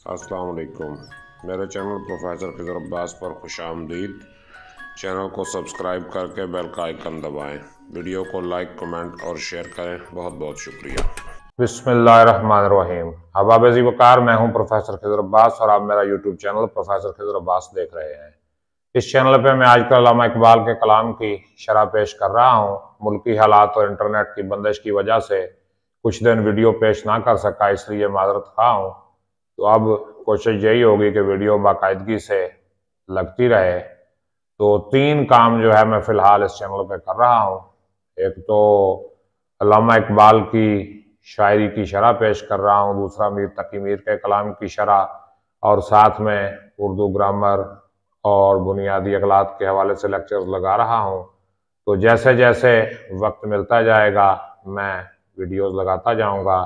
अस्सलाम वालेकुम। मेरे चैनल प्रोफेसर खिज़र अब्बास पर खुशामदीद। चैनल को सब्सक्राइब करके बेल का आइकन दबाएं। वीडियो को लाइक, कमेंट और शेयर करें। बहुत बहुत शुक्रिया। बिस्मिल्लाहिर्रहमानिर्रहीम। अहबाब ज़ीवकार, मैं हूं प्रोफेसर खिज़र अब्बास और आप मेरा YouTube channel professor Khizar Abbas देख रहे हैं। इस चैनल पे मैं आजकल अल्लामा इकबाल के कलाम की शरह पेश कर रहा हूं। मुल्की हालात और इंटरनेट की बंदिश की वजह से कुछ दिन वीडियो पेश ना कर सका, इसलिए माजरत खा हूँ। तो अब कोशिश यही होगी कि वीडियो बाकायदगी से लगती रहे। तो 3 काम जो है मैं फ़िलहाल इस चैनल पे कर रहा हूँ। एक तो अल्लामा इकबाल की शायरी की शरह पेश कर रहा हूँ, दूसरा मीर तकी मीर के कलाम की शरह, और साथ में उर्दू ग्रामर और बुनियादी अखलाक के हवाले से लेक्चर्स लगा रहा हूँ। तो जैसे जैसे वक्त मिलता जाएगा मैं वीडियोस लगाता जाऊंगा।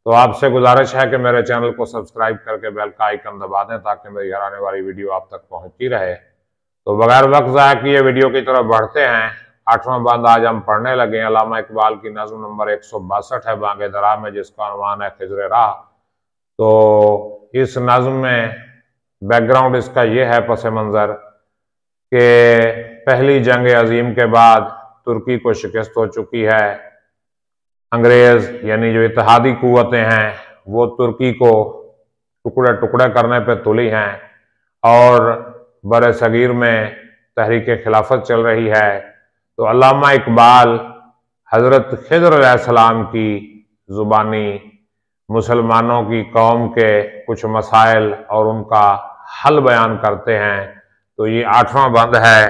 तो आपसे गुजारिश है कि मेरे चैनल को सब्सक्राइब करके बेल का आइकन दबा दें ताकि मेरी हर आने वाली वीडियो आप तक पहुंचती रहे। तो बगैर वक्त ज़ाया किए वीडियो की तरफ बढ़ते हैं। 8वां बंद आज हम पढ़ने लगे हैं। अल्लामा इकबाल की नज़्म नंबर 162 है बांगे दरा में, जिसका अनवान है खिज़्र राह। तो इस नज़्म में बैकग्राउंड इसका यह है, पस मंज़र, कि पहली जंग अजीम के बाद तुर्की को शिकस्त हो चुकी है। अंग्रेज यानी जो इत्तेहादी कुव्वतें हैं वो तुर्की को टुकड़े टुकड़े करने पे तुली हैं और बरे सगीर में तहरीक खिलाफत चल रही है। तो अल्लामा इकबाल हज़रत खिज़्र अलैहिस्सलाम की ज़ुबानी मुसलमानों की कौम के कुछ मसाइल और उनका हल बयान करते हैं। तो ये 8वां बंद है,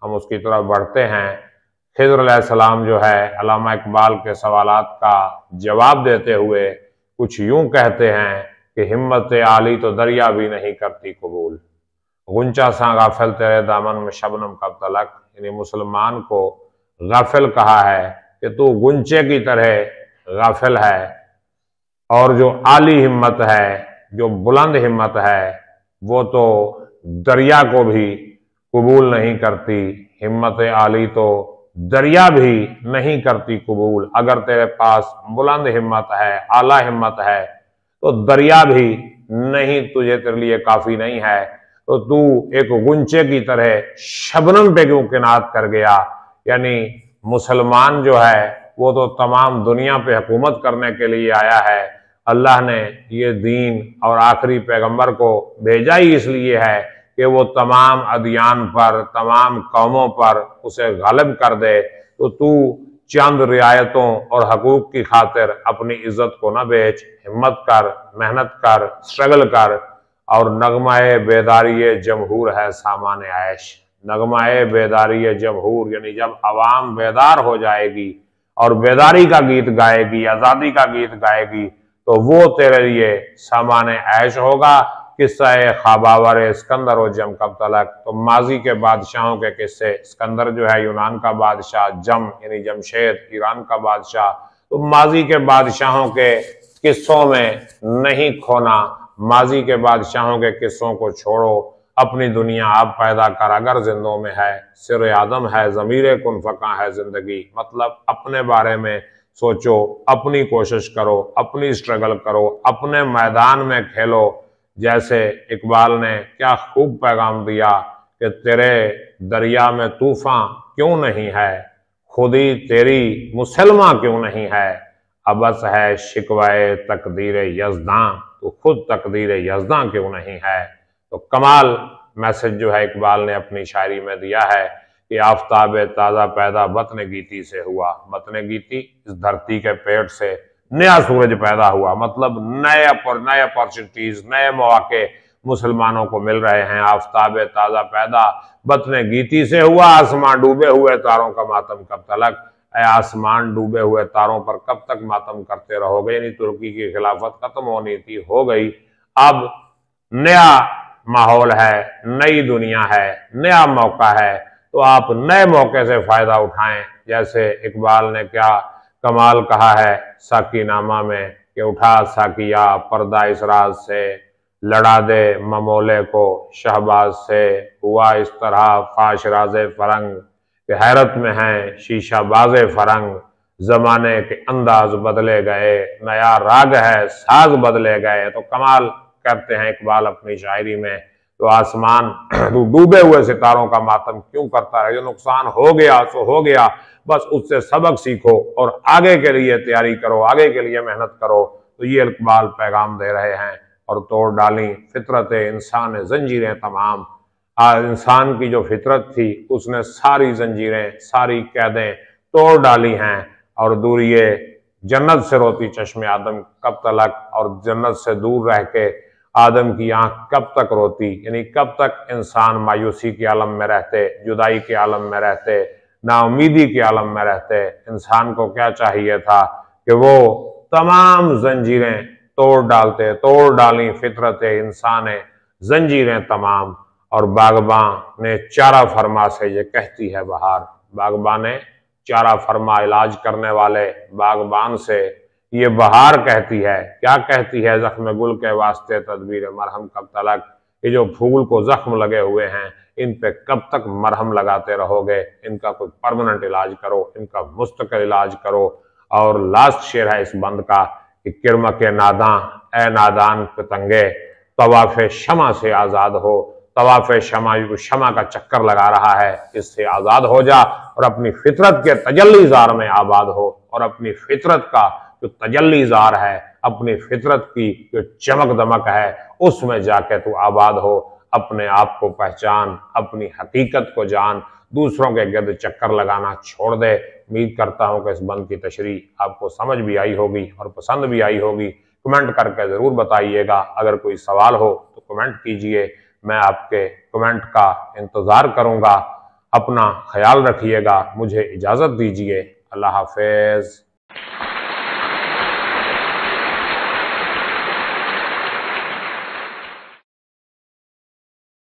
हम उसकी तरफ बढ़ते हैं। खिज़्र अलैहिस्सलाम जो है अल्लामा इकबाल के सवालात का जवाब देते हुए कुछ यूं कहते हैं कि हिम्मत आली तो दरिया भी नहीं करती कबूल, गुंचा सा गाफिल तेरे दामन में शबनम कब तलक। यानी मुसलमान को गाफिल कहा है कि तू गुंचे की तरह गाफिल है, और जो आली हिम्मत है, जो बुलंद हिम्मत है, वो तो दरिया को भी कबूल नहीं करती। हिम्मत आली तो दरिया भी नहीं करती कबूल। अगर तेरे पास बुलंद हिम्मत है, आला हिम्मत है, तो दरिया भी नहीं, तुझे तेरे लिए काफी नहीं है। तो तू एक गुंचे की तरह शबनम पे क्यों किनात कर गया। यानी मुसलमान जो है वो तो तमाम दुनिया पे हुकूमत करने के लिए आया है। अल्लाह ने ये दीन और आखिरी पैगंबर को भेजा ही इसलिए है कि वो तमाम अदियान पर, तमाम कौमों पर उसे गालिब कर दे। तो तू चंद रियायतों और हकूक की खातिर अपनी इज्जत को न बेच। हिम्मत कर, मेहनत कर, स्ट्रगल कर। और नगमाए बेदारी जमहूर है सामान ऐश। नगमाए बेदारी जमहूर यानी जब अवाम बेदार हो जाएगी और बेदारी का गीत गाएगी, आज़ादी का गीत गाएगी, तो वो तेरे लिए सामान ऐश होगा। किस्सा ख्वाबावर सिकंदर और जम कब तलक। तो माजी के बादशाहों के किस्से, सिकंदर जो है यूनान का बादशाह, जम यानी जमशेद ईरान का बादशाह। तो माजी के बादशाहों के किस्सों में नहीं खोना। माजी के बादशाहों के किस्सों को छोड़ो। अपनी दुनिया आप पैदा कर अगर जिंदों में है। सिर आदम है ज़मीरे कुन फ़का है जिंदगी। मतलब अपने बारे में सोचो, अपनी कोशिश करो, अपनी स्ट्रगल करो, अपने मैदान में खेलो। जैसे इकबाल ने क्या खूब पैगाम दिया कि तेरे दरिया में तूफान क्यों नहीं है, खुदी तेरी मुसलमान क्यों नहीं है। अबस है शिकवाए तकदीर यज़दां, तो खुद तकदीर यज़दां क्यों नहीं है। तो कमाल मैसेज जो है इकबाल ने अपनी शायरी में दिया है कि आफताब ताज़ा पैदा बतन गीती से हुआ। बतन गीती, इस धरती के पेट से नया सूरज पैदा हुआ। मतलब नए अपॉर्चुनिटीज, नए मौके मुसलमानों को मिल रहे हैं। आफताब ताज़ा पैदा बतन गीती से हुआ, आसमान डूबे हुए तारों का मातम कब तलक। आसमान डूबे हुए तारों पर कब तक मातम करते रहोगे। यानी तुर्की की खिलाफत खत्म होनी थी, हो गई। अब नया माहौल है, नई दुनिया है, नया मौका है, तो आप नए मौके से फायदा उठाएं। जैसे इकबाल ने क्या कमाल कहा है साकी नामा में कि उठा साकिया पर्दा इस राज से, लड़ा दे ममोले को शहबाज से। हुआ इस तरह फाश राजे फरंग कि हैरत में है शीशा बाजे फरंग। जमाने के अंदाज बदले गए, नया राग है साज बदले गए। तो कमाल कहते हैं इकबाल अपनी शायरी में, तो आसमान डूबे हुए सितारों का मातम क्यों करता है, जो नुकसान हो गया सो हो गया, बस उससे सबक सीखो और आगे के लिए तैयारी करो, आगे के लिए मेहनत करो। तो ये इकबाल पैगाम दे रहे हैं। और तोड़ डाली फितरत इंसान जंजीरें तमाम, इंसान की जो फितरत थी उसने सारी जंजीरें, सारी कैदें तोड़ डाली हैं। और दूर ये जन्नत से रोती चश्मे आदम कब तलक, और जन्नत से दूर रह के आदम की आंख कब तक रोती, यानी कब तक इंसान मायूसी के आलम में रहते, जुदाई के आलम में रहते, नाउमीदी के आलम में रहते। इंसान को क्या चाहिए था कि वो तमाम जंजीरें तोड़ डालते, तोड़ डाली फितरत इंसान जंजीरें तमाम। और बागबान ने चारा फरमा से ये कहती है बहार, बागबान ने चारा फरमा इलाज करने वाले बागबान से ये बहार कहती है। क्या कहती है, जख्म गुल के वास्ते तदबीर मरहम कब तलक, ये जो फूल को जख्म लगे हुए हैं इन पे कब तक मरहम लगाते रहोगे, इनका कोई परमानेंट इलाज करो, इनका मुस्तकिल इलाज करो। और लास्ट शेर है इस बंद का कि किरमा के नादां ए नादान पतंगे, तवाफ़े शमा से आज़ाद हो, तवाफ़े शमा, शमा का चक्कर लगा रहा है, इससे आज़ाद हो जा और अपनी फितरत के तजल्लीज़ार में आबाद हो। और अपनी फितरत का जो तजल्लीज़ार है, अपनी फितरत की जो चमक दमक है, उसमें जाके तू आबाद हो। अपने आप को पहचान, अपनी हकीकत को जान, दूसरों के गिर्द चक्कर लगाना छोड़ दे। उम्मीद करता हूं कि इस बंद की तशरीह आपको समझ भी आई होगी और पसंद भी आई होगी। कमेंट करके ज़रूर बताइएगा। अगर कोई सवाल हो तो कमेंट कीजिए, मैं आपके कमेंट का इंतज़ार करूँगा। अपना ख्याल रखिएगा, मुझे इजाज़त दीजिए। अल्लाह हाफ़िज़।